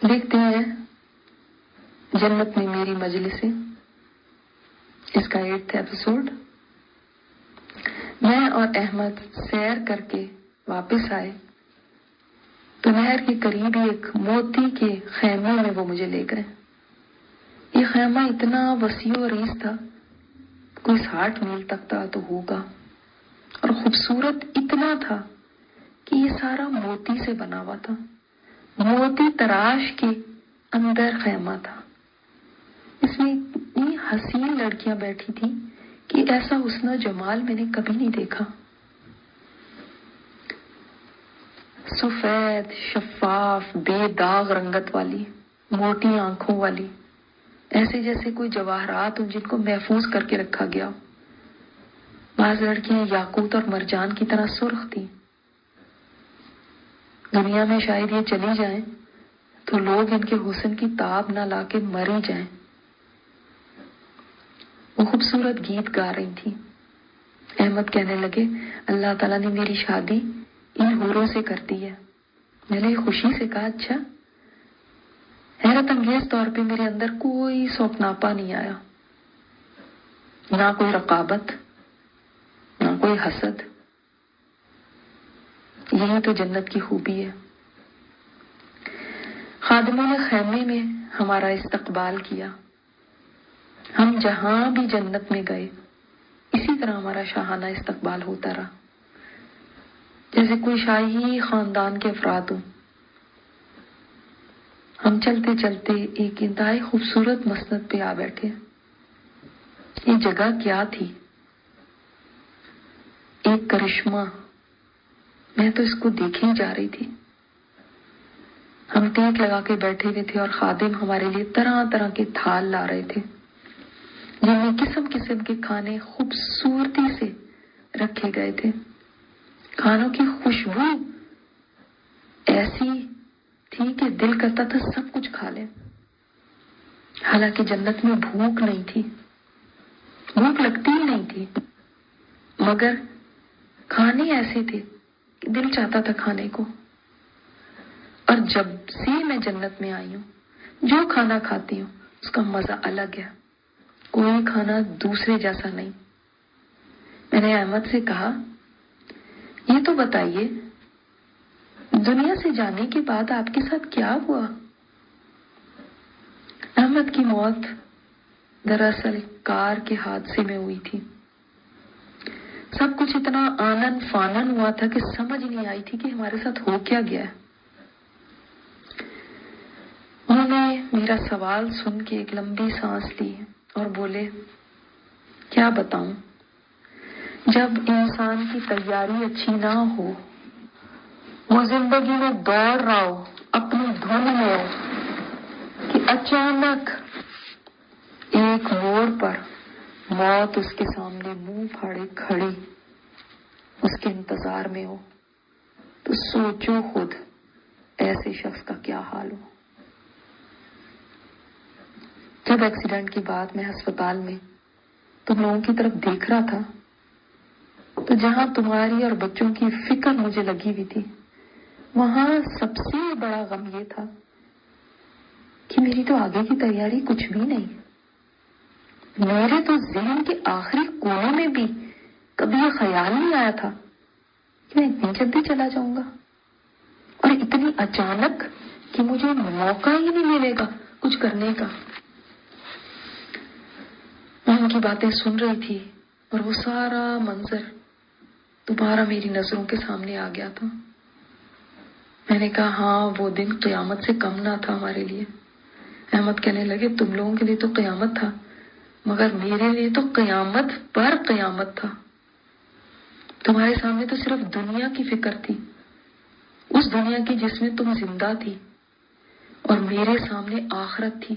دیکھتے ہیں جنت میں میری مجلسیں، اس کا 8واں ایپیسوڈ۔ میں اور احمد سیر کر کے واپس آئے تو نہر کے قریب ہی ایک موتی کے خیمے میں وہ مجھے لے گئے۔ یہ خیمہ اتنا وسیع و عریض تھا، کوئی 60 میل تک کا تو ہوگا، اور خوبصورت اتنا تھا کہ یہ سارا موتی سے بنا ہوا تھا۔ موتی تراش کے اندر خیمہ تھا۔ اس میں اتنی حسین لڑکیاں بیٹھی تھیں کہ ایسا حسن و جمال میں نے کبھی نہیں دیکھا۔ سفید، شفاف، بے داغ رنگت والی، موٹی آنکھوں والی، ایسے جیسے کوئی جواہرات ہوں جن کو محفوظ کر کے رکھا گیا۔ بعض لڑکیاں یاقوت اور مرجان کی طرح سرخ تھیں۔ دنیا میں شاید یہ چلی جائیں تو لوگ ان کے حسن کی تاب نہ لا کے مر ہی جائیں۔ وہ خوبصورت گیت گا رہی تھی۔ احمد کہنے لگے، اللہ تعالیٰ نے میری شادی ان حوروں سے کر دی ہے۔ میں نے خوشی سے کہا، اچھا۔ حیرت انگیز طور پہ میرے اندر کوئی سوپناپا نہیں آیا، نہ کوئی رقابت، نہ کوئی حسد۔ یہی تو جنت کی خوبی ہے۔ خادموں نے خیمے میں ہمارا استقبال کیا۔ ہم جہاں بھی جنت میں گئے اسی طرح ہمارا شاہانہ استقبال ہوتا رہا، جیسے کوئی شاہی خاندان کے افراد ہوں۔ ہم چلتے چلتے ایک انتہائی خوبصورت مسند پہ آ بیٹھے۔ یہ جگہ کیا تھی؟ ایک کرشمہ، میں تو اس کو دیکھے ہی جا رہی تھی۔ ہم ٹیک لگا کے بیٹھے ہوئے تھے اور خادم ہمارے لیے طرح طرح کے تھال لا رہے تھے، جن میں قسم قسم کے کھانے خوبصورتی سے رکھے گئے تھے۔ کھانوں کی خوشبو ایسی تھی کہ دل کرتا تھا سب کچھ کھا لیں۔ حالانکہ جنت میں بھوک نہیں تھی، بھوک لگتی ہی نہیں تھی، مگر کھانے ایسے تھے کہ دل چاہتا تھا کھانے کو۔ اور جب سے میں جنت میں آئی ہوں، جو کھانا کھاتی ہوں اس کا مزہ الگ ہے، کوئی کھانا دوسرے جیسا نہیں۔ میں نے احمد سے کہا، یہ تو بتائیے دنیا سے جانے کے بعد آپ کے ساتھ کیا ہوا؟ احمد کی موت دراصل کار کے حادثے میں ہوئی تھی۔ سب کچھ اتنا آنن فانن ہوا تھا کہ سمجھ نہیں آئی تھی کہ ہمارے ساتھ ہو کیا گیا ہے۔ انہوں نے میرا سوال سن کے ایک لمبی سانس لی اور بولے، کیا بتاؤں؟ جب انسان کی تیاری اچھی نہ ہو، وہ زندگی میں دوڑ رہا ہو، اپنی دھن میں ہو، کہ اچانک ایک موڑ پر موت اس کے سامنے منہ پھاڑے کھڑی اس کے انتظار میں ہو، تو سوچو خود ایسے شخص کا کیا حال ہو۔ جب ایکسیڈنٹ کی بات میں ہسپتال میں تم لوگوں کی طرف دیکھ رہا تھا تو جہاں تمہاری اور بچوں کی فکر مجھے لگی ہوئی تھی، وہاں سب سے بڑا غم یہ تھا کہ میری تو آگے کی تیاری کچھ بھی نہیں۔ میرے تو ذہن کے آخری کونے میں بھی کبھی یہ خیال نہیں آیا تھا کہ میں اتنی جلدی چلا جاؤں گا، اور اتنی اچانک کہ مجھے موقع ہی نہیں ملے گا کچھ کرنے کا۔ میں ان کی باتیں سن رہی تھی اور وہ سارا منظر دوبارہ میری نظروں کے سامنے آ گیا تھا۔ میں نے کہا، ہاں وہ دن قیامت سے کم نہ تھا ہمارے لیے۔ احمد کہنے لگے، تم لوگوں کے لیے تو قیامت تھا، مگر میرے لیے تو قیامت پر قیامت تھا۔ تمہارے سامنے تو صرف دنیا کی فکر تھی، اس دنیا کی جس میں تم زندہ تھی، اور میرے سامنے آخرت تھی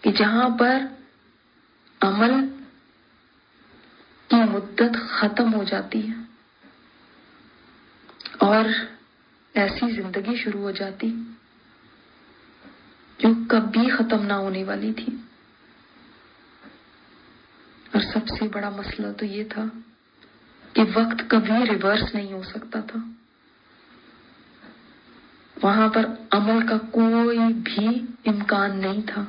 کہ جہاں پر عمل کی مدت ختم ہو جاتی ہے اور ایسی زندگی شروع ہو جاتی جو کبھی ختم نہ ہونے والی تھی۔ اور سب سے بڑا مسئلہ تو یہ تھا کہ وقت کبھی ریورس نہیں ہو سکتا تھا۔ وہاں پر عمل کا کوئی بھی امکان نہیں تھا،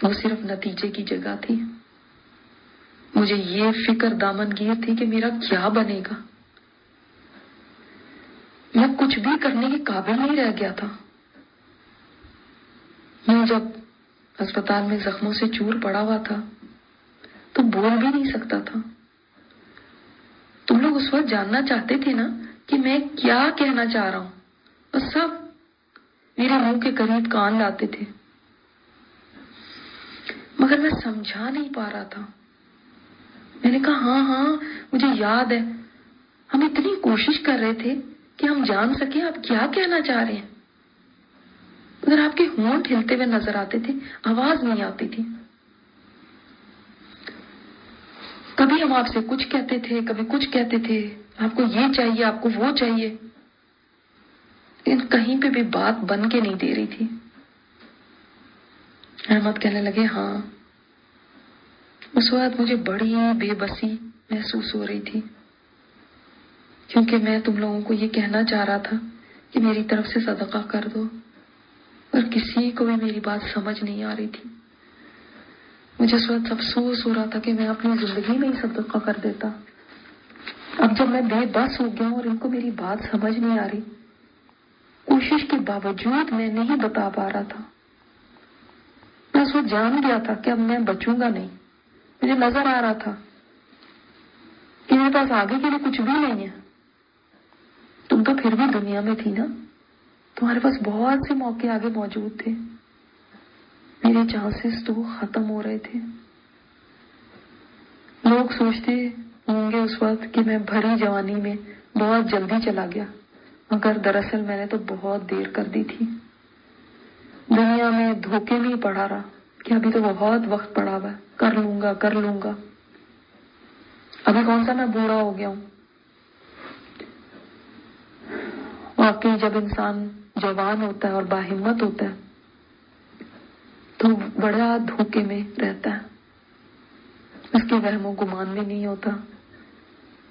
وہ صرف نتیجے کی جگہ تھی۔ مجھے یہ فکر دامنگیر تھی کہ میرا کیا بنے گا۔ میں کچھ بھی کرنے کے قابل نہیں رہ گیا تھا۔ میں جب اسپتال میں زخموں سے چور پڑا ہوا تھا تو بول بھی نہیں سکتا تھا۔ تم لوگ اس وقت جاننا چاہتے تھے نا کہ میں کیا کہنا چاہ رہا ہوں، بس سب میرے منہ کے قریب کان لاتے تھے، مگر میں سمجھا نہیں پا رہا تھا۔ میں نے کہا ہاں ہاں مجھے یاد ہے، ہم اتنی کوشش کر رہے تھے کہ ہم جان سکیں آپ کیا کہنا چاہ رہے ہیں، مگر آپ کے ہونٹ ہلتے ہوئے نظر آتے تھے، آواز نہیں آتی تھی۔ کبھی ہم آپ سے کچھ کہتے تھے، کبھی کچھ کہتے تھے، آپ کو یہ چاہیے، آپ کو وہ چاہیے، لیکن کہیں پہ بھی بات بن کے نہیں دے رہی تھی۔ احمد کہنے لگے ہاں، اس وقت مجھے بڑی بے بسی محسوس ہو رہی تھی، کیونکہ میں تم لوگوں کو یہ کہنا چاہ رہا تھا کہ میری طرف سے صدقہ کر دو، اور کسی کو بھی میری بات سمجھ نہیں آ رہی تھی۔ مجھے اس وقت افسوس ہو رہا تھا کہ میں اپنی زندگی میں ہی صدقہ کر دیتا۔ اب جب میں بے بس ہو گیا ہوں اور ان کو میری بات سمجھ نہیں آ رہی، کوشش کے باوجود میں نہیں بتا پا رہا تھا۔ میں اس وقت جان گیا تھا کہ اب میں بچوں گا نہیں۔ مجھے نظر آ رہا تھا کہ میرے پاس آگے کے لیے کچھ بھی نہیں ہے۔ تم تو پھر بھی دنیا میں تھی نا، تمہارے پاس بہت سے موقع آگے موجود تھے۔ میرے چانسز تو ختم ہو رہے تھے۔ لوگ سوچتے ہوں گے اس وقت کہ میں بھری جوانی میں بہت جلدی چلا گیا، مگر دراصل میں نے تو بہت دیر کر دی تھی۔ دنیا میں دھوکے میں ہی پڑا رہا کہ ابھی تو بہت وقت پڑا ہوا ہے، کر لوں گا۔ ابھی کون سا میں بوڑھا ہو گیا ہوں۔ واقعی جب انسان جوان ہوتا ہے اور باہمت ہوتا ہے تو بڑا دھوکے میں رہتا ہے۔ اس کے وہم و گمان میں نہیں ہوتا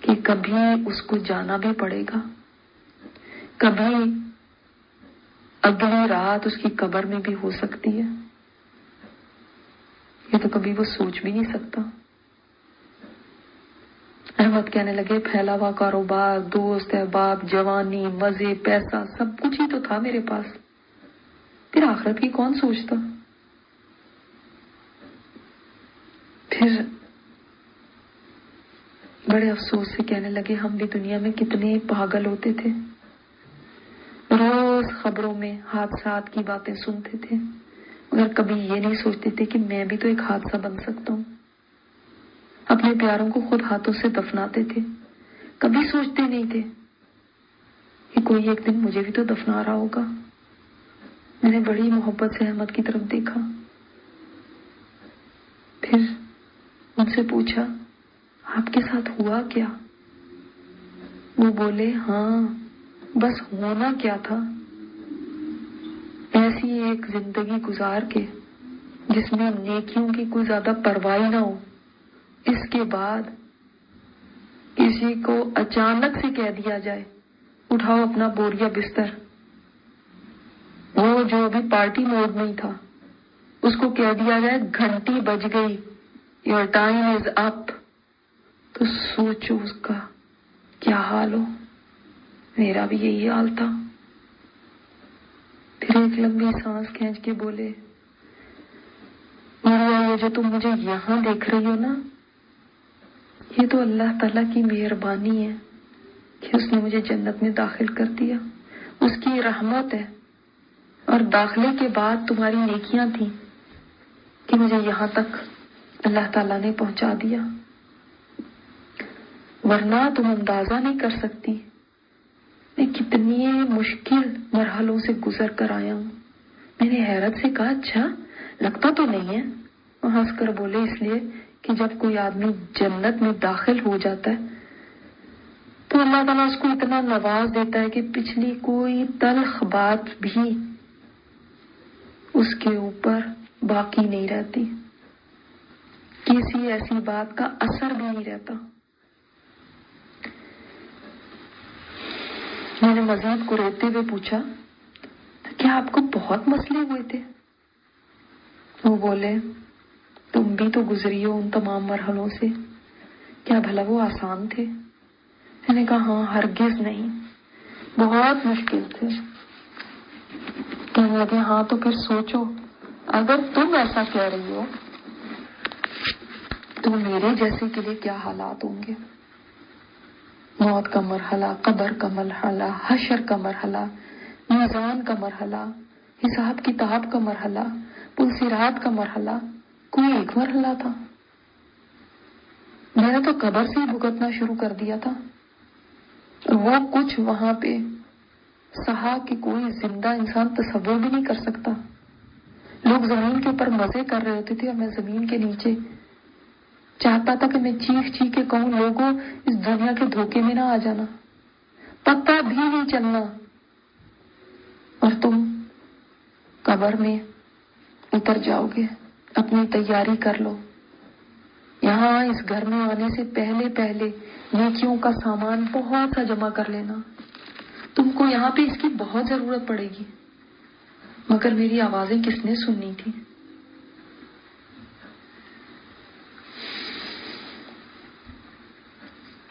کہ کبھی اس کو جانا بھی پڑے گا، کبھی اگلی رات اس کی قبر میں بھی ہو سکتی ہے۔ یہ تو کبھی وہ سوچ بھی نہیں سکتا۔ احمد کہنے لگے پھیلا ہوا کاروبار، دوست احباب، جوانی، مزے، پیسہ، سب کچھ ہی تو تھا میرے پاس، پھر آخرت کی کون سوچتا۔ پھر بڑے افسوس سے کہنے لگے ہم بھی دنیا میں کتنے پاگل ہوتے تھے، روز خبروں میں حادثات کی باتیں سنتے تھے، مگر کبھی یہ نہیں سوچتے تھے کہ میں بھی تو ایک حادثہ بن سکتا ہوں۔ اپنے پیاروں کو خود ہاتھوں سے دفناتے تھے، کبھی سوچتے نہیں تھے کہ کوئی ایک دن مجھے بھی تو دفنا رہا ہوگا۔ میں نے بڑی محبت سے احمد کی طرف دیکھا، پھر ان سے پوچھا آپ کے ساتھ ہوا کیا؟ وہ بولے ہاں بس ہونا کیا تھا، ایسی ایک زندگی گزار کے جس میں نیکیوں کی کوئی زیادہ پرواہ نہ ہو، اس کے بعد کسی کو اچانک سے کہہ دیا جائے اٹھاؤ اپنا بوریا بستر، وہ جو ابھی پارٹی موڈ میں تھا اس کو کہہ دیا جائے گھنٹی بج گئی، یور ٹائم از اپ، تو سوچو اس کا کیا حال ہو۔ میرا بھی یہی حال تھا۔ پھر ایک لمبی سانس کھینچ کے بولے موریا یہ جو تم مجھے یہاں دیکھ رہی ہو نا، یہ تو اللہ تعالیٰ کی مہربانی ہے کہ اس نے مجھے جنت میں داخل کر دیا، اس کی رحمت ہے، اور داخلے کے بعد تمہاری نیکیاں تھیں کہ مجھے یہاں تک اللہ تعالیٰ نے پہنچا دیا، ورنہ تم اندازہ نہیں کر سکتی میں کتنی مشکل مرحلوں سے گزر کر آیا ہوں۔ میں نے حیرت سے کہا اچھا لگتا تو نہیں ہے؟ وہ ہنس کر بولے اس لیے کہ جب کوئی آدمی جنت میں داخل ہو جاتا ہے تو اللہ تعالیٰ اس کو اتنا نواز دیتا ہے کہ پچھلی کوئی تلخ بات بھی اس کے اوپر باقی نہیں رہتی، کسی ایسی بات کا اثر بھی نہیں رہتا۔ میں نے مزید کریدتے ہوئے پوچھا کیا آپ کو بہت مسئلے ہوئے تھے؟ وہ بولے تم بھی تو گزری ہو ان تمام مرحلوں سے، کیا بھلا وہ آسان تھے؟ میں نے کہا ہاں ہرگز نہیں، بہت مشکل تھے۔ کہنے لگے ہاں تو پھر سوچو، اگر تم ایسا کہہ رہی ہو تو میرے جیسے کے لیے کیا حالات ہوں گے؟ موت کا مرحلہ، قبر کا مرحلہ، حشر کا مرحلہ، میزان کا مرحلہ، حساب کتاب کا مرحلہ، پل صراط کا مرحلہ، کوئی ایک مرحلہ تھا؟ میں نے تو قبر سے ہی بھگتنا شروع کر دیا تھا، اور وہ کچھ وہاں پہ سہا کہ کوئی زندہ انسان تصور بھی نہیں کر سکتا۔ لوگ زمین کے اوپر مزے کر رہے ہوتے تھے اور میں زمین کے نیچے چاہتا تھا کہ میں چیخ چیخ کے کہوں لوگوں اس دنیا کے دھوکے میں نہ آ جانا، پتہ بھی نہیں چلنا، اور تم قبر میں اتر جاؤ گے، اپنی تیاری کر لو، یہاں اس گھر میں آنے سے پہلے پہلے نیکیوں کا سامان بہت سا جمع کر لینا، تم کو یہاں پہ اس کی بہت ضرورت پڑے گی۔ مگر میری آوازیں کس نے سننی تھی؟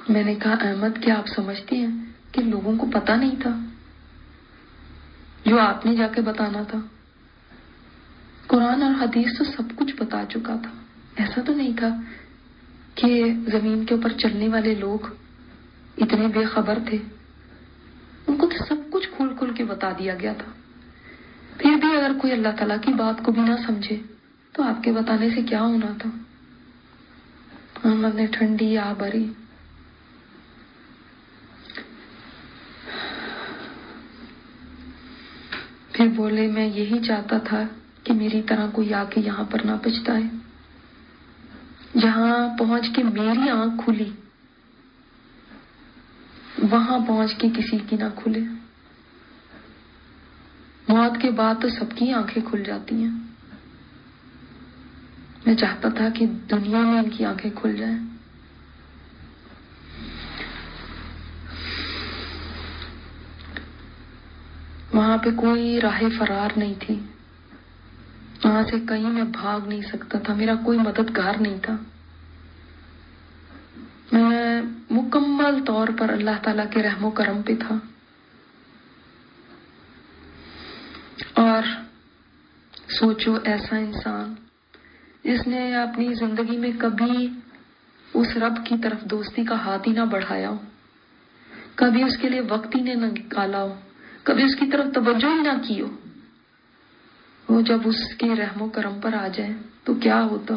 میں نے کہا احمد کیا آپ سمجھتی ہیں کہ لوگوں کو پتہ نہیں تھا جو آپ نے جا کے بتانا تھا؟ قرآن اور حدیث تو سب کچھ بتا چکا تھا، ایسا تو نہیں تھا کہ زمین کے اوپر چلنے والے لوگ اتنے بے خبر تھے، ان کو تو سب کچھ کھول کھول کے بتا دیا گیا تھا۔ پھر بھی اگر کوئی اللہ تعالیٰ کی بات کو بھی نہ سمجھے تو آپ کے بتانے سے کیا ہونا تھا؟ احمد نے ٹھنڈی آہ بھری۔ پھر بولے میں یہی چاہتا تھا کہ میری طرح کوئی آ کے یہاں پر نہ پچھتائے، جہاں پہنچ کے میری آنکھ کھلی وہاں پہنچ کے کسی کی نہ کھلے۔ موت کے بعد تو سب کی آنکھیں کھل جاتی ہیں، میں چاہتا تھا کہ دنیا میں ان کی آنکھیں کھل جائیں۔ وہاں پہ کوئی راہ فرار نہیں تھی، وہاں سے کہیں میں بھاگ نہیں سکتا تھا، میرا کوئی مددگار نہیں تھا۔ میں مکمل طور پر اللہ تعالیٰ کے رحم و کرم پہ تھا، اور سوچو ایسا انسان جس نے اپنی زندگی میں کبھی اس رب کی طرف دوستی کا ہاتھ ہی نہ بڑھایا ہو، کبھی اس کے لیے وقت ہی نہ نکالا ہو، کبھی اس کی طرف توجہ ہی نہ کی ہو، وہ جب اس کے رحم و کرم پر آ جائے تو کیا ہوتا؟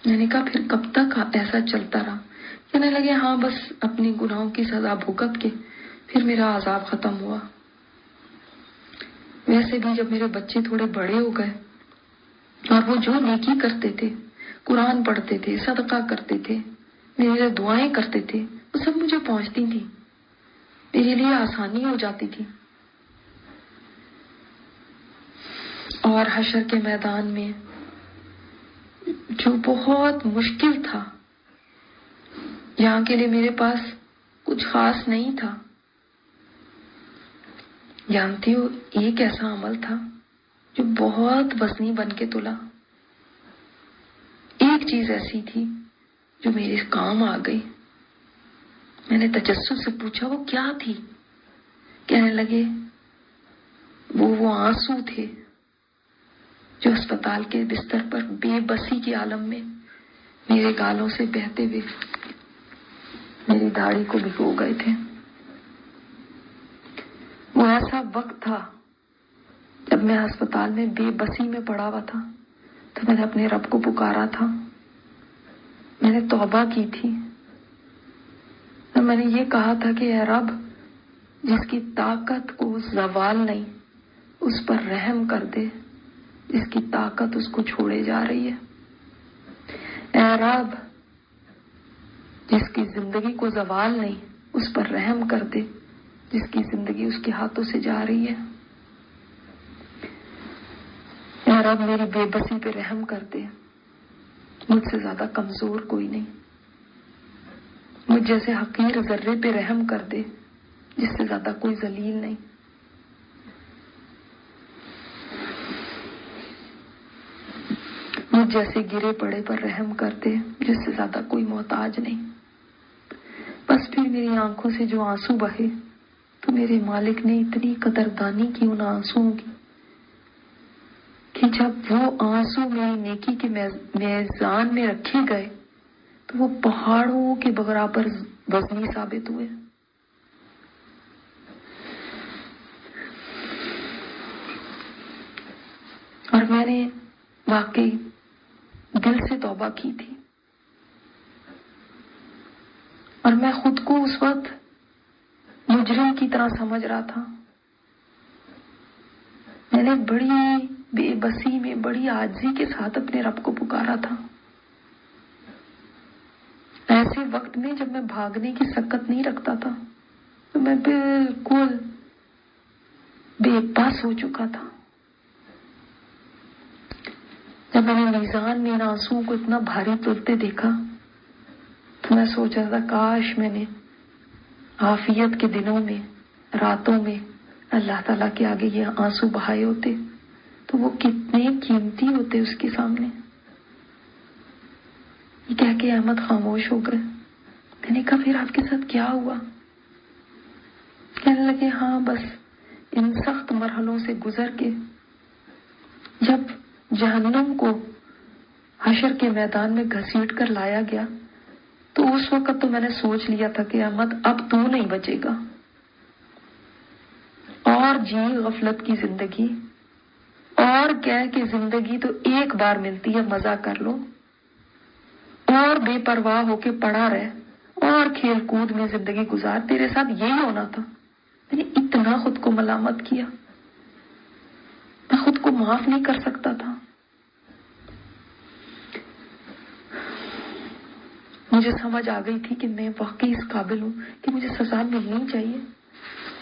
میں نے کہا پھر کب تک ایسا چلتا رہا؟ کہنے لگے ہاں بس اپنی گناہوں کی سزا بھگت کے پھر میرا عذاب ختم ہوا۔ ویسے بھی جب میرے بچے تھوڑے بڑے ہو گئے اور وہ جو نیکی کرتے تھے، قرآن پڑھتے تھے، صدقہ کرتے تھے، میرے لیے دعائیں کرتے تھے، وہ سب مجھے پہنچتی تھی، میرے لیے آسانی ہو جاتی تھی۔ اور حشر کے میدان میں جو بہت مشکل تھا، یہاں کے لیے میرے پاس کچھ خاص نہیں تھا، جانتی ہو ایک ایسا عمل تھا جو بہت وزنی بن کے تلا، ایک چیز ایسی تھی جو میرے کام آ گئی۔ میں نے تجسس سے پوچھا وہ کیا تھی؟ کہنے لگے وہ آنسو تھے جو اسپتال کے بستر پر بے بسی کے عالم میں میرے گالوں سے بہتے ہوئے میری داڑھی کو بھگو گئے تھے۔ وہ ایسا وقت تھا جب میں ہسپتال میں بے بسی میں پڑا ہوا تھا، تو میں نے اپنے رب کو پکارا تھا، میں نے توبہ کی تھی، اور میں نے یہ کہا تھا کہ اے رب، جس کی طاقت کو زوال نہیں اس پر رحم کر دے، جس کی طاقت اس کو چھوڑے جا رہی ہے۔ اے رب، جس کی زندگی کو زوال نہیں اس پر رحم کر دے، جس کی زندگی اس کے ہاتھوں سے جا رہی ہے۔ اے رب، میری بے بسی پہ رحم کر دے، مجھ سے زیادہ کمزور کوئی نہیں، مجھ جیسے حقیر ذرے پہ رحم کر دے، جس سے زیادہ کوئی ذلیل نہیں. مجھ جیسے گرے پڑے پر رحم کرتے جس سے زیادہ کوئی محتاج نہیں. بس پھر میری آنکھوں سے جو آنسو بہے تو میرے مالک نے اتنی قدردانی کی ان آنسوؤں کی کہ جب وہ آنسو میری نیکی کے میزان میں رکھے گئے تو وہ پہاڑوں کے برابر وزنی ثابت ہوئے. اور میں نے واقعی دل سے توبہ کی تھی. اور میں خود کو اس وقت مجرم کی طرح سمجھ رہا تھا. میں نے بڑی بے بسی میں بڑی عاجزی کے ساتھ اپنے رب کو پکارا تھا. ایسے وقت میں جب میں بھاگنے کی سکت نہیں رکھتا تھا تو میں بالکل بے بس ہو چکا تھا. جب میں نے میزان میں ان آنسوؤں کو اتنا بھاری تلتے دیکھا تو میں سوچا تھا کاش میں نے عافیت کے دنوں میں راتوں میں اللہ تعالیٰ کے آگے یہ آنسو بہائے ہوتے تو وہ کتنے قیمتی ہوتے اس کے سامنے. یہ کہہ کے احمد خاموش ہو گئے. میں نے کہا پھر آپ کے ساتھ کیا ہوا؟ کہنے لگے ہاں بس ان سخت مرحلوں سے گزر کے جب جہنم کو حشر کے میدان میں گھسیٹ کر لایا گیا تو اس وقت تو میں نے سوچ لیا تھا کہ احمد اب تو نہیں بچے گا. اور جی غفلت کی زندگی اور کہہ کہ زندگی تو ایک بار ملتی ہے، مزہ کر لو اور بے پرواہ ہو کے پڑا رہے اور کھیل کود میں زندگی گزار. تیرے ساتھ یہی ہونا تھا. میں نے اتنا خود کو ملامت کیا. میں خود کو معاف نہیں کر سکتا تھا. مجھے سمجھ آ گئی تھی کہ میں واقعی اس قابل ہوں کہ مجھے سزا ملنی چاہیے.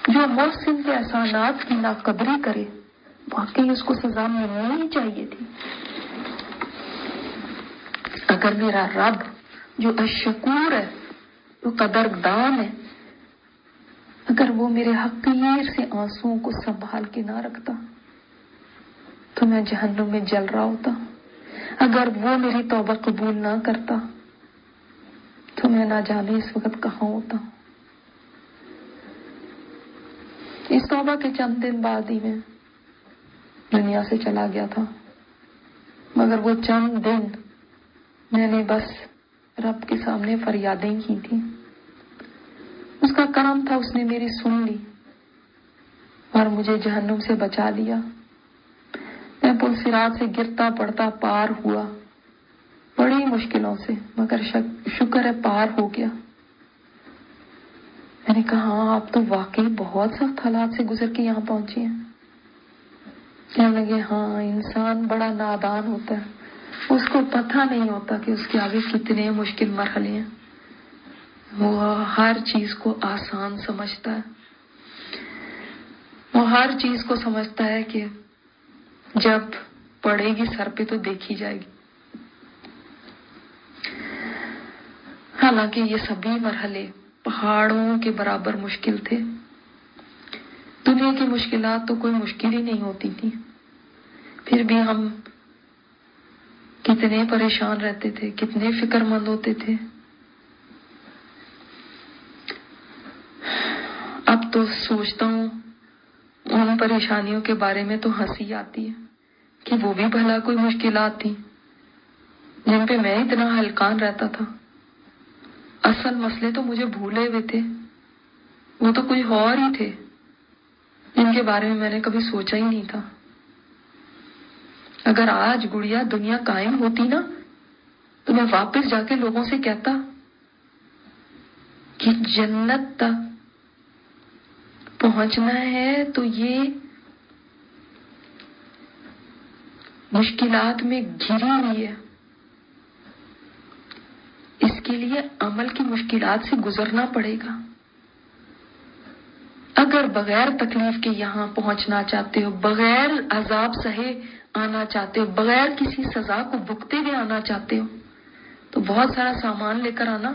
جو محسن کے احسانات کی ناقدری کرے واقعی اس کو سزا ملنی ہی چاہیے تھی. اگر میرا رب جو الشکور ہے، جو قدردان ہے، اگر وہ میرے حقیر سے آنسوؤں کو سنبھال کے نہ رکھتا تو میں جہنم میں جل رہا ہوتا. اگر وہ میری توبہ قبول نہ کرتا تو میں نہ جانے اس وقت کہاں ہوتا. اس توبہ کے چند دن بعد ہی میں دنیا سے چلا گیا تھا. مگر وہ چند دن میں نے بس رب کے سامنے فریادیں کی تھی. اس کا کرم تھا، اس نے میری سن لی اور مجھے جہنم سے بچا لیا. میں پل صراط سے گرتا پڑتا پار ہوا بڑی مشکلوں سے، مگر شکر ہے پار ہو گیا. میں نے کہا ہاں آپ تو واقعی بہت سخت حالات سے گزر کے یہاں پہنچے ہیں. کہنے لگے ہاں انسان بڑا نادان ہوتا ہے، اس کو پتہ نہیں ہوتا کہ اس کے آگے کتنے مشکل مرحلے ہیں. وہ ہر چیز کو آسان سمجھتا ہے. وہ ہر چیز کو سمجھتا ہے کہ جب پڑے گی سر پہ تو دیکھی جائے گی. حالانکہ یہ سبھی مرحلے پہاڑوں کے برابر مشکل تھے. دنیا کی مشکلات تو کوئی مشکل ہی نہیں ہوتی تھی، پھر بھی ہم کتنے پریشان رہتے تھے، کتنے فکر مند ہوتے تھے. اب تو سوچتا ہوں ان پریشانیوں کے بارے میں تو ہنسی آتی ہے کہ وہ بھی بھلا کوئی مشکلات تھی جن پہ میں اتنا ہلکان رہتا تھا. اصل مسئلے تو مجھے بھولے ہوئے تھے، وہ تو کوئی اور ہی تھے جن کے بارے میں نے کبھی سوچا ہی نہیں تھا. اگر آج گڑیا دنیا قائم ہوتی نا تو میں واپس جا کے لوگوں سے کہتا کہ جنت تک پہنچنا ہے تو یہ مشکلات میں گھری ہوئی ہے، اس کے لیے عمل کی مشکلات سے گزرنا پڑے گا. اگر بغیر تکلیف کے یہاں پہنچنا چاہتے ہو، بغیر عذاب سہے آنا چاہتے ہو، بغیر کسی سزا کو بھگتے ہوئے آنا چاہتے ہو تو بہت سارا سامان لے کر آنا،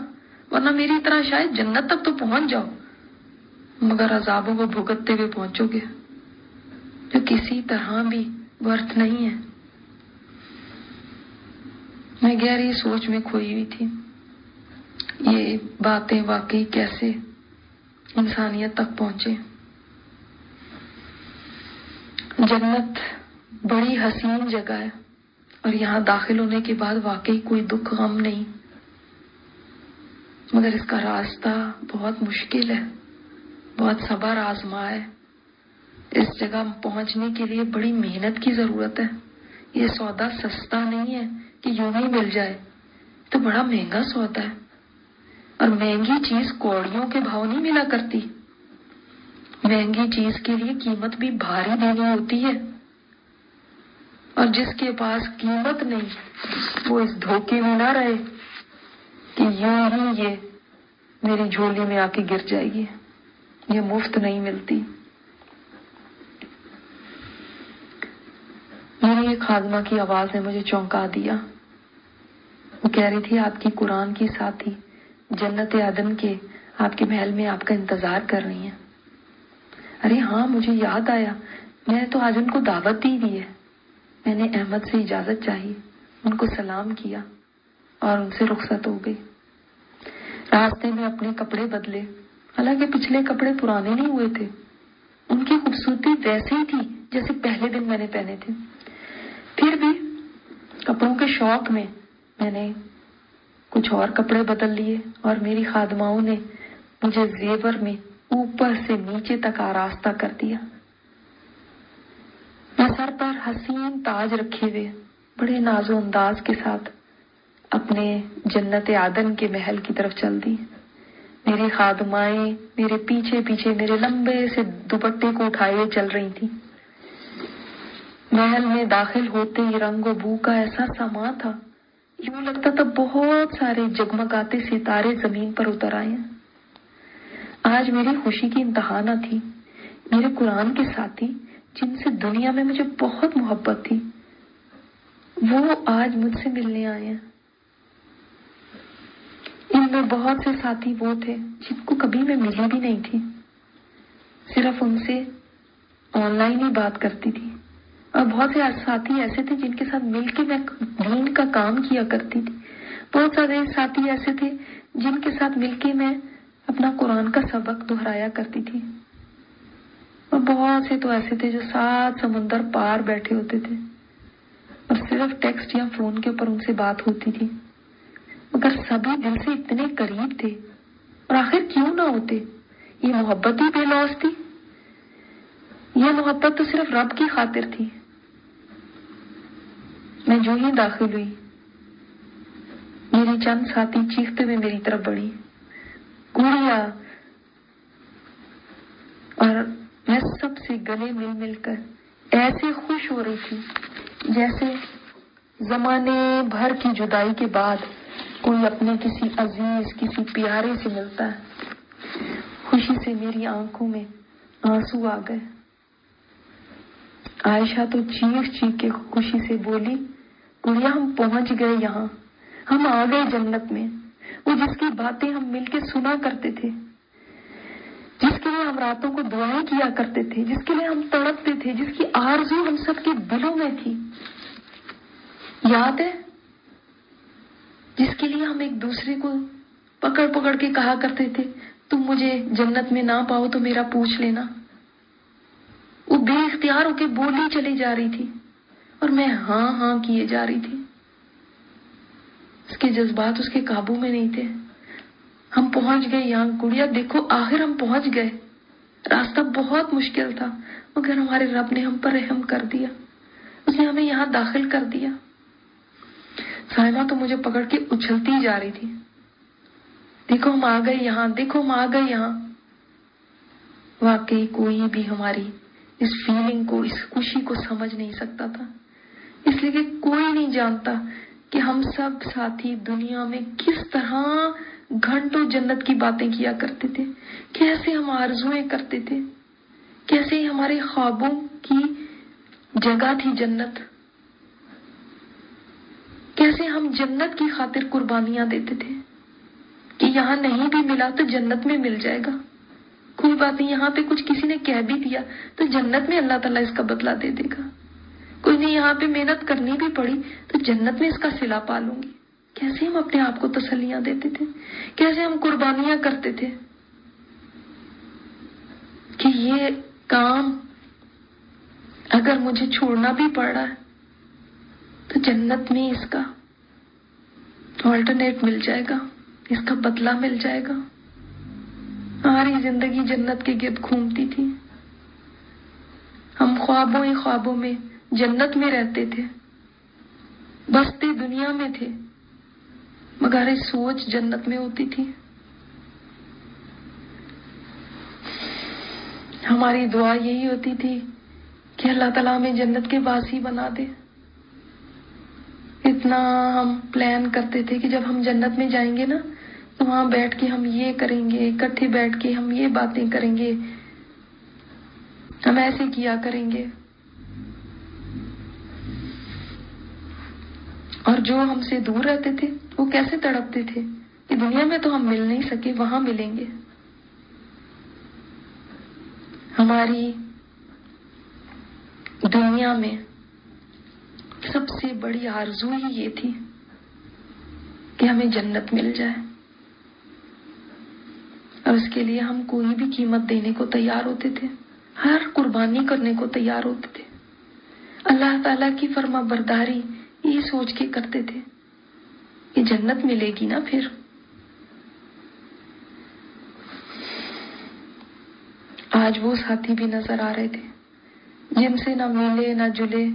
ورنہ میری طرح شاید جنت تک تو پہنچ جاؤ. مگر عذابوں کو بھگتتے ہوئے پہنچو گے جو کسی طرح بھی ورتھ نہیں ہے۔ میں گہری سوچ میں کھوئی ہوئی تھی، یہ باتیں واقعی کیسے انسانیت تک پہنچے۔ جنت بڑی حسین جگہ ہے اور یہاں داخل ہونے کے بعد واقعی کوئی دکھ غم نہیں، مگر اس کا راستہ بہت مشکل ہے، بہت صبر آزما ہے۔ اس جگہ پہنچنے کے لیے بڑی محنت کی ضرورت ہے۔ یہ سودا سستا نہیں ہے کہ یوں ہی مل جائے، تو بڑا مہنگا سودا ہے، اور مہنگی چیز کوڑیوں کے بھاؤ نہیں ملا کرتی۔ مہنگی چیز کے لیے قیمت بھی بھاری دینی ہوتی ہے، اور جس کے پاس قیمت نہیں وہ اس دھوکے میں نہ رہے کہ یوں ہی یہ میری جھولی میں آ کے گر جائے گی، یہ مفت نہیں ملتی۔ میری ایک خادمہ کی آواز نے مجھے چونکا دیا۔ وہ کہہ رہی تھی آپ کی قرآن کی ساتھی جنت عدن کے آپ کے محل میں آپ کا انتظار کر رہی ہیں۔ ارے ہاں، مجھے یاد آیا، میں تو آج ان کو دعوت دی ہے۔ میں نے احمد سے اجازت چاہی، ان کو سلام کیا اور ان سے رخصت ہو گئی۔ راستے میں اپنے کپڑے بدلے، حالانکہ پچھلے کپڑے پرانے نہیں ہوئے تھے، ان کی خوبصورتی ویسے ہی تھی جیسے پہلے دن میں نے پہنے تھے۔ پھر بھی کپڑوں کے شوق میں نے کچھ اور کپڑے بدل لیے، اور میری خادماؤں نے مجھے زیور میں اوپر سے نیچے تک آراستہ کر دیا۔ میں سر پر حسین تاج رکھے ہوئے بڑے ناز و انداز کے ساتھ اپنے جنت عدن کے محل کی طرف چل دی۔ میری خادمائیں میرے پیچھے پیچھے میرے لمبے سے دوپٹے کو اٹھائے ہوئے چل رہی تھی۔ محل میں داخل ہوتے ہی رنگ و بو کا ایسا سما تھا، یوں لگتا تھا بہت سارے جگمگاتے ستارے زمین پر اتر آئے ہیں۔ آج میری خوشی کی انتہا نہ تھی۔ میرے قرآن کے ساتھی جن سے دنیا میں مجھے بہت محبت تھی، وہ آج مجھ سے ملنے آئے ہیں۔ ان میں بہت سے ساتھی وہ تھے جن کو کبھی میں ملی بھی نہیں تھی، صرف ان سے آن لائن ہی بات کرتی تھی، اور بہت سے ساتھی ایسے تھے جن کے ساتھ مل کے میں دین کا کام کیا کرتی تھی۔ بہت سارے ساتھی ایسے تھے جن کے ساتھ مل کے میں اپنا قرآن کا سبق دہرایا کرتی تھی، اور بہت سے تو ایسے تھے جو 7 سمندر پار بیٹھے ہوتے تھے اور صرف ٹیکسٹ یا فون کے اوپر ان سے بات ہوتی تھی، مگر سبھی دل سے اتنے قریب تھے۔ اور آخر کیوں نہ ہوتے؟ یہ محبت ہی بے لوث تھی، یہ محبت تو صرف رب کی خاطر تھی۔ میں جو ہی داخل ہوئی، میری چند ساتھی چیختے ہوئے میری طرف بڑھی، گڑیا، اور میں سب سے گلے مل مل کر ایسے خوش ہو رہی تھی جیسے زمانے بھر کی جدائی کے بعد کوئی اپنے کسی عزیز، کسی پیارے سے ملتا ہے۔ خوشی سے میری آنکھوں میں آنسو آ گئے۔ عائشہ تو چیخ چیخ کے خوشی سے بولی، گڑیا ہم پہنچ گئے، یہاں ہم آ گئے جنت میں، وہ جس کی باتیں ہم مل کے سنا کرتے تھے، جس کے لیے ہم راتوں کو دعائیں کیا کرتے تھے، جس کے لیے ہم تڑپتے تھے، جس کی آرزو ہم سب کے دلوں میں تھی، یاد ہے؟ جس کے لیے ہم ایک دوسرے کو پکڑ پکڑ کے کہا کرتے تھے، تم مجھے جنت میں نہ پاؤ تو میرا پوچھ لینا۔ وہ بے اختیار ہو کے بولی چلی جا رہی تھی اور میں ہاں ہاں کیے جا رہی تھی۔ اس کے جذبات اس کے قابو میں نہیں تھے۔ ہم پہنچ گئے یہاں، گڑیا دیکھو آخر ہم پہنچ گئے۔ راستہ بہت مشکل تھا، مگر ہمارے رب نے ہم پر رحم کر دیا، اس نے ہمیں یہاں داخل کر دیا۔ سائمہ تو مجھے پکڑ کے اچھلتی جا رہی تھی، دیکھو ہم آ گئے یہاں، دیکھو ہم آ گئے یہاں۔ واقعی کوئی بھی ہماری اس فیلنگ کو، اس خوشی کو سمجھ نہیں سکتا تھا، اس لیے کہ کوئی نہیں جانتا کہ ہم سب ساتھی دنیا میں کس طرح گھنٹوں جنت کی باتیں کیا کرتے تھے، کیسے ہم آرزویں کرتے تھے، کیسے ہمارے خوابوں کی جگہ تھی جنت، کیسے ہم جنت کی خاطر قربانیاں دیتے تھے کہ یہاں نہیں بھی ملا تو جنت میں مل جائے گا، کوئی بات نہیں، یہاں پہ کچھ کسی نے کہہ بھی دیا تو جنت میں اللہ تعالیٰ اس کا بدلہ دے دے گا. کوئی نہیں، یہاں پہ محنت کرنی بھی پڑی تو جنت میں اس کا صلہ پا لوں گی. کیسے ہم اپنے آپ کو تسلیاں دیتے تھے، کیسے ہم قربانیاں کرتے تھے کہ یہ کام اگر مجھے چھوڑنا بھی پڑ رہا ہے تو جنت میں اس کا آلٹرنیٹ مل جائے گا، اس کا بدلہ مل جائے گا. ہماری زندگی جنت کے گرد گھومتی تھی. ہم خوابوں ہی خوابوں میں جنت میں رہتے تھے، بستے دنیا میں تھے مگر سوچ جنت میں ہوتی تھی. ہماری دعا یہی ہوتی تھی کہ اللہ تعالیٰ ہمیں جنت کے باسی بنا دے. اتنا ہم پلان کرتے تھے کہ جب ہم جنت میں جائیں گے نا تو وہاں بیٹھ کے ہم یہ کریں گے، اکٹھے بیٹھ کے ہم یہ باتیں کریں گے، ہم ایسے کیا کریں گے. اور جو ہم سے دور رہتے تھے وہ کیسے تڑپتے تھے کہ دنیا میں تو ہم مل نہیں سکے، وہاں ملیں گے. ہماری دنیا میں سب سے بڑی آرزو ہی یہ تھی کہ ہمیں جنت مل جائے، اور اس کے لیے ہم کوئی بھی قیمت دینے کو تیار ہوتے تھے، ہر قربانی کرنے کو تیار ہوتے تھے. اللہ تعالیٰ کی فرما برداری یہ سوچ کے کرتے تھے کہ جنت ملے گی نا. پھر آج وہ ساتھی بھی نظر آ رہے تھے جن سے نہ ملے نہ جلے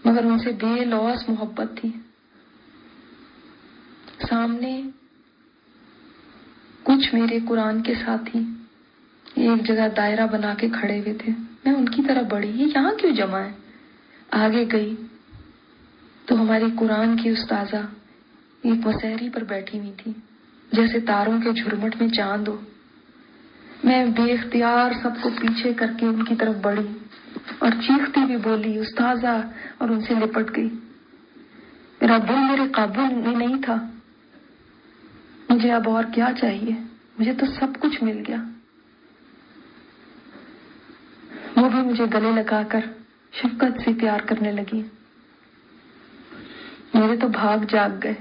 مگر ان سے بے لوث محبت تھی. سامنے کچھ میرے قرآن کے ساتھی ایک جگہ دائرہ بنا کے کھڑے ہوئے تھے. میں ان کی طرف بڑھی، یہ یہاں کیوں جمع ہے؟ آگے گئی تو ہماری قرآن کی استاذہ ایک مسہری پر بیٹھی ہوئی تھی، جیسے تاروں کے جھرمٹ میں چاند ہو. میں بے اختیار سب کو پیچھے کر کے ان کی طرف بڑھی اور چیختی بھی بولی استاذہ، اور ان سے لپٹ گئی. میرا دل میرے قابو میں نہیں تھا. مجھے اب اور کیا چاہیے؟ مجھے تو سب کچھ مل گیا. وہ بھی مجھے گلے لگا کر شفقت سے پیار کرنے لگی. میرے تو بھاگ جاگ گئے.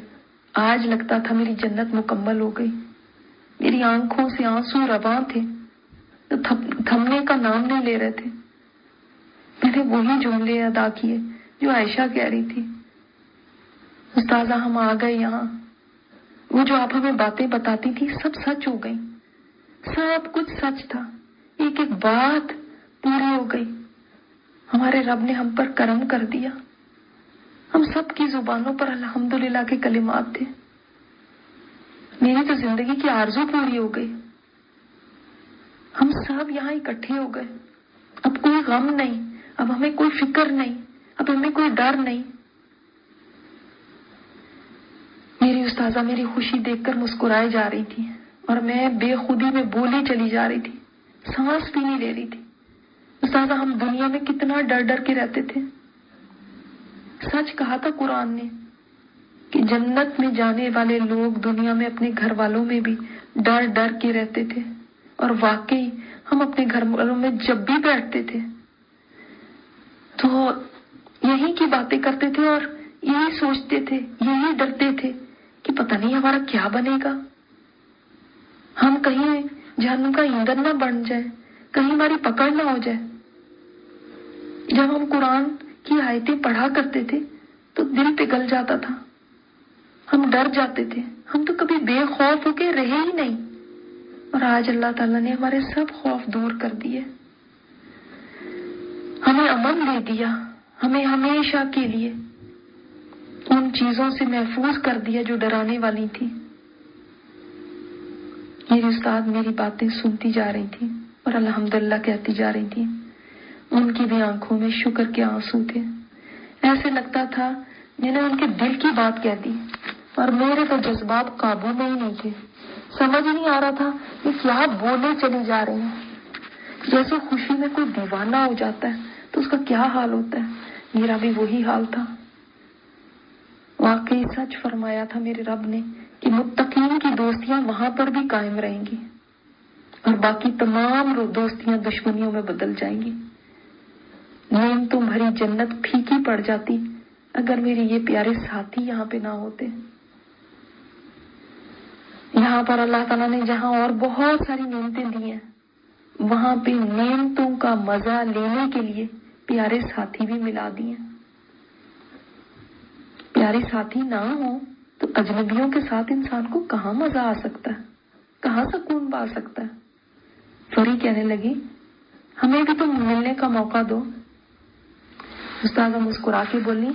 آج لگتا تھا میری جنت مکمل ہو گئی. میری آنکھوں سے آنسو رواں تھے تو تھمنے کا نام نہیں لے رہے تھے. میں نے وہی جملے ادا کیے جو عائشہ کہہ رہی تھی، استاذہ ہم آ گئے یہاں. وہ جو آپ ہمیں باتیں بتاتی تھی سب سچ ہو گئی، سب کچھ سچ تھا، ایک ایک بات پوری ہو گئی. ہمارے رب نے ہم پر کرم کر دیا. ہم سب کی زبانوں پر الحمدللہ کے کلمات تھے. میری تو زندگی کی آرزو پوری ہو گئی. ہم سب یہاں اکٹھے ہو گئے. اب کوئی غم نہیں، اب ہمیں کوئی فکر نہیں، اب ہمیں کوئی ڈر نہیں. میری استاذہ میری خوشی دیکھ کر مسکرائے جا رہی تھی اور میں بے خودی میں بولی چلی جا رہی تھی، سانس بھی نہیں لے رہی تھی. استاذہ ہم دنیا میں کتنا ڈر ڈر کے رہتے تھے. سچ کہا تھا قرآن نے کہ جنت میں جانے والے لوگ دنیا میں اپنے گھر والوں میں بھی ڈر ڈر کے رہتے تھے. اور واقعی ہم اپنے گھر والوں میں جب بھی بیٹھتے تھے تو یہی کی باتیں کرتے تھے اور یہی سوچتے تھے، یہی ڈرتے تھے کہ پتہ نہیں ہمارا کیا بنے گا. ہم کہیں جہنم کا ایندھن نہ بن جائے، کہیں ہماری پکڑ نہ ہو جائے. جب ہم قرآن کی آیتیں پڑھا کرتے تھے تو دل پگھل جاتا تھا، ہم ڈر جاتے تھے. ہم تو کبھی بے خوف ہو کے رہے ہی نہیں. اور آج اللہ تعالیٰ نے ہمارے سب خوف دور کر دیے، ہمیں امن دے دیا، ہمیں ہمیشہ کے لیے ان چیزوں سے محفوظ کر دیا جو ڈرانے والی تھی. میری استاد میری باتیں سنتی جا رہی تھی اور الحمدللہ کہتی جا رہی تھی. ان کی بھی آنکھوں میں شکر کے آنسو تھے. ایسے لگتا تھا میں نے ان کے دل کی بات کہہ دی اور میرے تو جذبات قابو میں ہی نہیں تھے. سمجھ نہیں آ رہا تھا کہ کیا بولے چلی جا رہی ہیں. جیسے خوشی میں کوئی دیوانہ ہو جاتا ہے تو اس کا کیا حال ہوتا ہے، میرا بھی وہی حال تھا. واقعی سچ فرمایا تھا میرے رب نے کہ متقین کی دوستیاں وہاں پر بھی قائم رہیں گی. اور باقی تمام دوستیاں دشمنیوں میں بدل جائیں گی۔ نعمتوں بھری جنت پھیکی پڑ جاتی اگر میرے یہ پیارے ساتھی یہاں پہ نہ ہوتے۔ یہاں پر اللہ تعالیٰ نے جہاں اور بہت ساری نعمتیں دی ہیں، وہاں پہ نعمتوں کا مزہ لینے کے لیے پیارے ساتھی بھی ملا دیے۔ پیارے ساتھی نہ ہوں تو اجنبیوں کے ساتھ انسان کو کہاں مزہ آ سکتا ہے، کہاں سکون پا سکتا ہے۔ فوری کہنے لگی ہمیں بھی تو ملنے کا موقع دو۔ استاذہ مسکرا کے بولی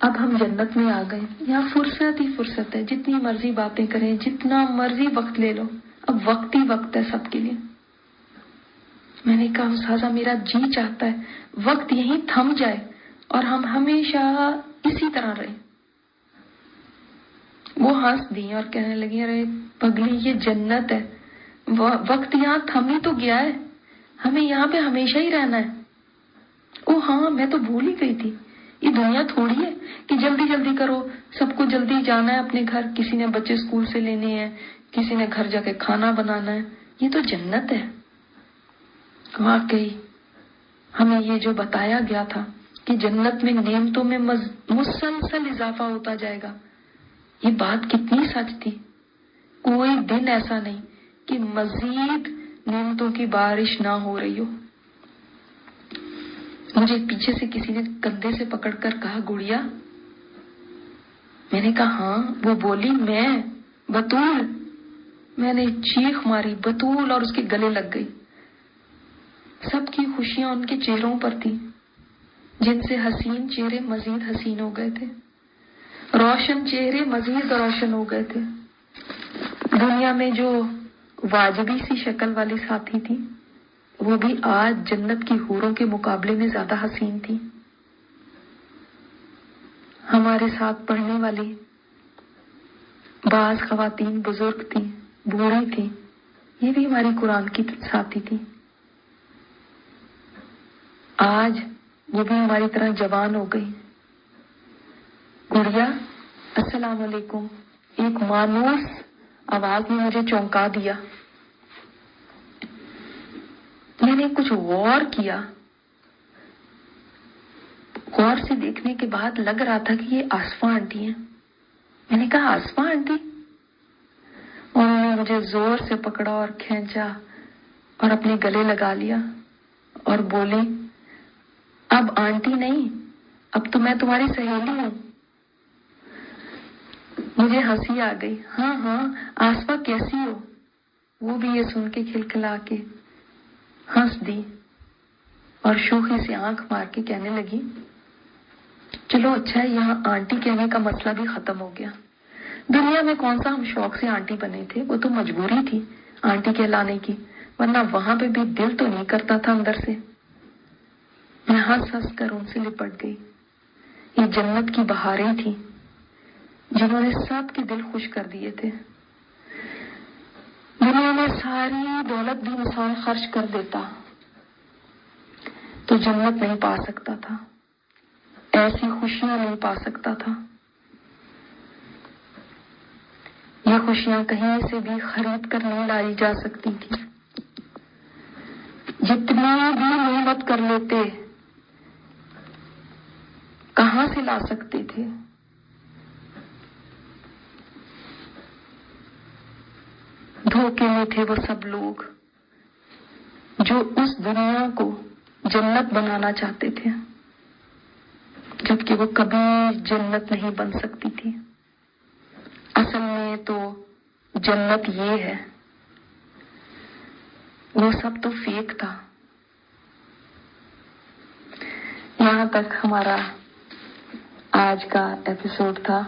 اب ہم جنت میں آ گئے، یہاں فرصت ہی فرصت ہے، جتنی مرضی باتیں کریں، جتنا مرضی وقت لے لو، اب وقت ہی وقت ہے سب کے لیے۔ میں نے کہا استاذہ میرا جی چاہتا ہے وقت یہیں تھم جائے اور ہم ہمیشہ اسی طرح رہیں۔ وہ ہنس دی اور کہنے لگی ارے پگلی یہ جنت ہے، وقت یہاں تھم ہی تو گیا ہے، ہمیں یہاں پہ ہمیشہ ہی رہنا ہے۔ او ہاں میں تو بھول ہی گئی تھی، یہ دنیا تھوڑی ہے کہ جلدی جلدی کرو، سب کو جلدی جانا ہے اپنے گھر، کسی نے بچے اسکول سے لینے ہیں، کسی نے گھر جا کے کھانا بنانا ہے، یہ تو جنت ہے۔ واقعی ہمیں یہ جو بتایا گیا تھا کہ جنت میں نعمتوں میں مسلسل اضافہ ہوتا جائے گا، یہ بات کتنی سچ تھی۔ کوئی دن ایسا نہیں کہ مزید نعمتوں کی بارش نہ ہو رہی ہو۔ مجھے پیچھے سے کسی نے کندھے سے پکڑ کر کہا گڑیا، میں نے کہا ہاں۔ وہ بولی میں بطول۔ میں نے چیخ ماری بطول اور اس کے گلے لگ گئی۔ سب کی خوشیاں ان کے چہروں پر تھی، جن سے حسین چہرے مزید حسین ہو گئے تھے، روشن چہرے مزید روشن ہو گئے تھے۔ دنیا میں جو واجبی سی شکل والی ساتھی تھی، وہ بھی آج جنت کی حوروں کے مقابلے میں زیادہ حسین تھی۔ ہمارے ساتھ پڑھنے والی بعض خواتین بزرگ تھیں، بوڑھی تھیں، یہ بھی ہماری قرآن کی ساتھی تھی۔ آج وہ بھی ہماری طرح جوان ہو گئی۔ گڑیا السلام علیکم، ایک مانوس آواز نے مجھے چونکا دیا۔ میں نے کچھ غور کیا، غور سے دیکھنے کے بعد لگ رہا تھا کہ یہ آصفہ آنٹی ہیں۔ میں نے کہا آصفہ آنٹی؟ انہوں نے مجھے زور سے پکڑا اور کھینچا اور اپنے گلے لگا لیا اور بولی اب آنٹی نہیں، اب تو میں تمہاری سہیلی ہوں۔ مجھے ہنسی آ گئی۔ ہاں ہاں آصفہ کیسی ہو؟ وہ بھی یہ سن کے کھلکھلا کے ہنس دی اور شوخی سے آنکھ مار کے کہنے لگی چلو اچھا ہے، یہاں آنٹی کہنے کا مسئلہ بھی ختم ہو گیا۔ دنیا میں کون سا ہم شوق سے آنٹی بنے تھے، وہ تو مجبوری تھی آنٹی کہلانے کی، ورنہ وہاں پہ بھی دل تو نہیں کرتا تھا اندر سے۔ میں ہنس ہنس کر ان سے لپٹ گئی۔ یہ جنت کی بہاریں تھیں جنہوں نے سب کے دل خوش کر دیے تھے۔ دنیا میں ساری دولت بھی انسان خرچ کر دیتا تو جنت نہیں پا سکتا تھا، ایسی خوشیاں نہیں پا سکتا تھا۔ یہ خوشیاں کہیں سے بھی خرید کر نہیں لائی جا سکتی تھی۔ جتنی بھی محنت کر لیتے کہاں سے لا سکتے تھے؟ دھوکے میں تھے وہ سب لوگ جو اس دنیا کو جنت بنانا چاہتے تھے، جبکہ وہ کبھی جنت نہیں بن سکتی تھی۔ اصل میں تو جنت یہ ہے، وہ سب تو فیک تھا۔ یہاں تک ہمارا آج کا ایپیسوڈ تھا۔